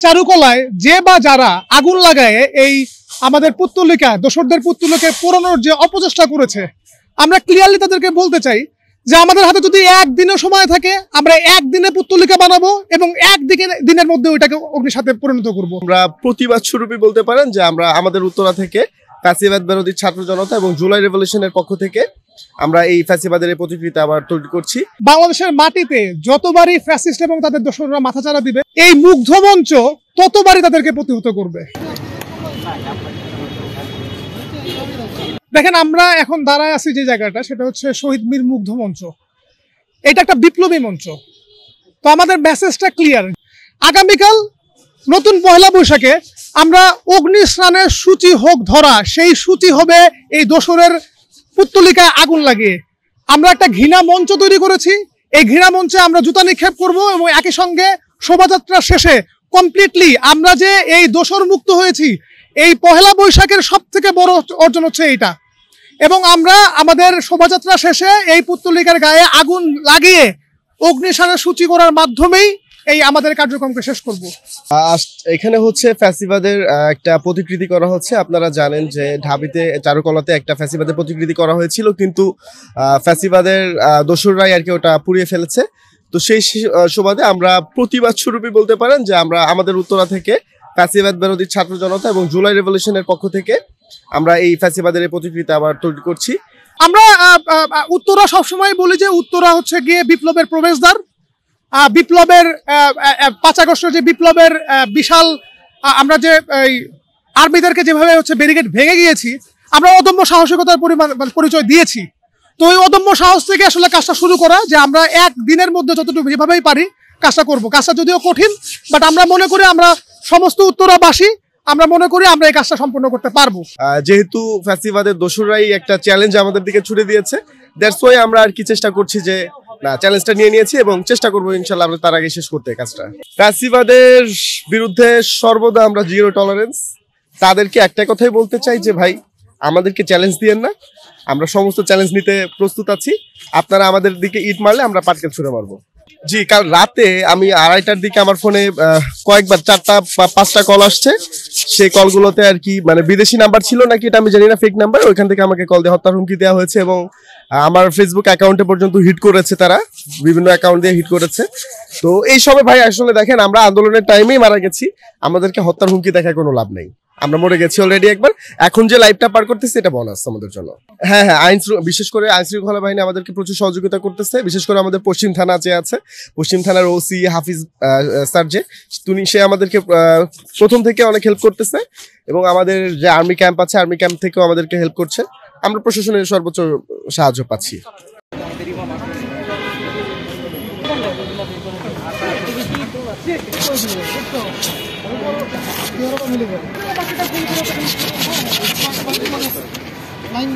চারুকলায় যে বা যারা আগুন লাগায় এই আমাদের পুত্তলিকা দোসরদের পুত্তলিকা পোড়ানোর যে অপচেষ্টা করেছে, আমরা ক্লিয়ারলি তাদেরকে বলতে চাই যে আমাদের হাতে যদি একদিনের সময় থাকে আমরা একদিনে পুত্তলিকা বানাবো এবং দিনের মধ্যে ওইটাকে অগ্নিসাতে পরিণত করব। আমরা প্রতিবাদ স্বরূপই বলতে পারেন যে আমরা আমাদের উত্তরা থেকে ফ্যাসিবাদ বিরোধী ছাত্র জনতা এবং জুলাই রেভলিউশনের পক্ষ থেকে আমরা এই ফ্যাসিবাদের প্রতিকৃতি আবার তৈরি করছি। বাংলাদেশের মাটিতে যতবারই ফ্যাসিস্ট এবং তাদের দোসররা মাথাচাড়া দিবে, এই মুগ্ধ মঞ্চ ততবারই তাদেরকে প্রতিহত করবে। দেখেন, আমরা এখন দাঁড়ায় আছি যে জায়গাটা, সেটা হচ্ছে শহীদ মীর মুগ্ধ মঞ্চ। এটা একটা বিপ্লবী মঞ্চ। তো আমাদের মেসেজটা ক্লিয়ার, আগামীকাল নতুন পহেলা বৈশাখে আমরা অগ্নি স্নানের সূচি হোক ধরা, সেই সূচি হবে এই দোসরের পুত্তলিকায় আগুন লাগিয়ে। আমরা একটা ঘৃণা মঞ্চ তৈরি করেছি। এই ঘৃণা মঞ্চে আমরা জুতা নিক্ষেপ করব এবং একই সঙ্গে শোভাযাত্রা শেষে কমপ্লিটলি আমরা যে এই দোসর মুক্ত হয়েছি, এই পহেলা বৈশাখের সব থেকে বড় অর্জন হচ্ছে এইটা। এবং আমরা আমাদের শোভাযাত্রা শেষে এই পুত্তলিকার গায়ে আগুন লাগিয়ে অগ্নিস্নানের সূচি করার মাধ্যমেই এই আমাদের কার্যক্রমকে শেষ করব। এখানে হচ্ছে ফ্যাসিবাদের একটা প্রতিকৃতি করা হচ্ছে। আপনারা জানেন যে ঢাবিতে চারুকলাতে একটা ফ্যাসিবাদের প্রতিকৃতি করা হয়েছিল, কিন্তু ফ্যাসিবাদের দোসররাই আর কি ওটা পুড়িয়ে ফেলেছে। তো সেই সুবাদে আমরা প্রতিবাদ স্বরূপই বলতে পারেন যে আমরা আমাদের উত্তরা থেকে ফ্যাসিবাদ বিরোধী ছাত্র জনতা এবং জুলাই রেভলিউশনের পক্ষ থেকে আমরা এই ফ্যাসিবাদের প্রতিকৃতি আবার তৈরি করছি। আমরা উত্তরা সবসময় বলি যে উত্তরা হচ্ছে গিয়ে বিপ্লবের প্রবেশদ্বার। বিপ্লবের 5 আগস্ট যে বিপ্লবের বিশাল আমরা যে আর্মিদেরকে যেভাবে হচ্ছে ব্যারিকেড ভেঙে গিয়েছি, আমরা অদম্য সাহসিকতার পরিচয় দিয়েছি। তো ওই অদম্য সাহস থেকে আসলে কাজটা শুরু করা, যে আমরা একদিনের মধ্যে যতটুকু যেভাবেই পারি কাজটা করবো। কাজটা যদিও কঠিন, বাট আমরা মনে করি আমরা সমস্ত উত্তরাবাসী আমরা মনে করি আমরা এই কাজটা সম্পূর্ণ করতে পারবো। যেহেতু ফ্যাসিবাদের দোসররাই একটা চ্যালেঞ্জ আমাদের দিকে ছুড়ে দিয়েছে, দ্যাটস ওয়াই আমরা আর কি চেষ্টা করছি যে না, চ্যালেঞ্জটা নিয়ে নিয়েছি এবং চেষ্টা করবো ইনশাল্লাহ আমরা তার আগে শেষ করতে কাজটা। ফ্যাসিবাদের বিরুদ্ধে সর্বদা আমরা জিরো টলারেন্স। তাদেরকে একটা কথাই বলতে চাই যে ভাই, আমাদেরকে চ্যালেঞ্জ দিয়েন না, আমরা সমস্ত চ্যালেঞ্জ নিতে প্রস্তুত আছি। আপনারা আমাদের দিকে ইট মারলে আমরা পাটকেল ছুঁড়ে মারবো। জি, কাল রাতে আমি 2:30টার দিকে আমার ফোনে কয়েকবার 4টা বা 5টা কল আসছে। সেই কলগুলোতে আর কি মানে বিদেশি নাম্বার ছিল নাকি এটা আমি জানি না, ফেক নাম্বার। ওইখান থেকে আমাকে কল দিয়ে হত্যার হুমকি দেওয়া হয়েছে এবং আমার ফেসবুক অ্যাকাউন্টে পর্যন্ত হিট করেছে, তারা বিভিন্ন অ্যাকাউন্ট দিয়ে হিট করেছে। তো এই সবে ভাই আসলে দেখেন, আমরা আন্দোলনের টাইমেই মারা গেছি, আমাদেরকে হত্যার হুমকি দেখায় কোনো লাভ নেই। আমরা মরে গেছি অলরেডি একবার। এখন যে লাইফটা পার করতেছি এটা বোনাস আমাদের জন্য। হ্যাঁ, বিশেষ করে আইন শৃঙ্খলা বাহিনী আমাদেরকে প্রচুর সহযোগিতা করতেছে। বিশেষ করে আমাদের পশ্চিম থানা যে আছে, পশ্চিম থানার ওসি হাফিজ স্যার সে আমাদেরকে প্রথম থেকে অনেক হেল্প করতেছে এবং আমাদের যে আর্মি ক্যাম্প আছে, আর্মি ক্যাম্প থেকেও আমাদেরকে হেল্প করছে। আমরা প্রশাসনের সর্বোচ্চ সাহায্য পাচ্ছি। লাইন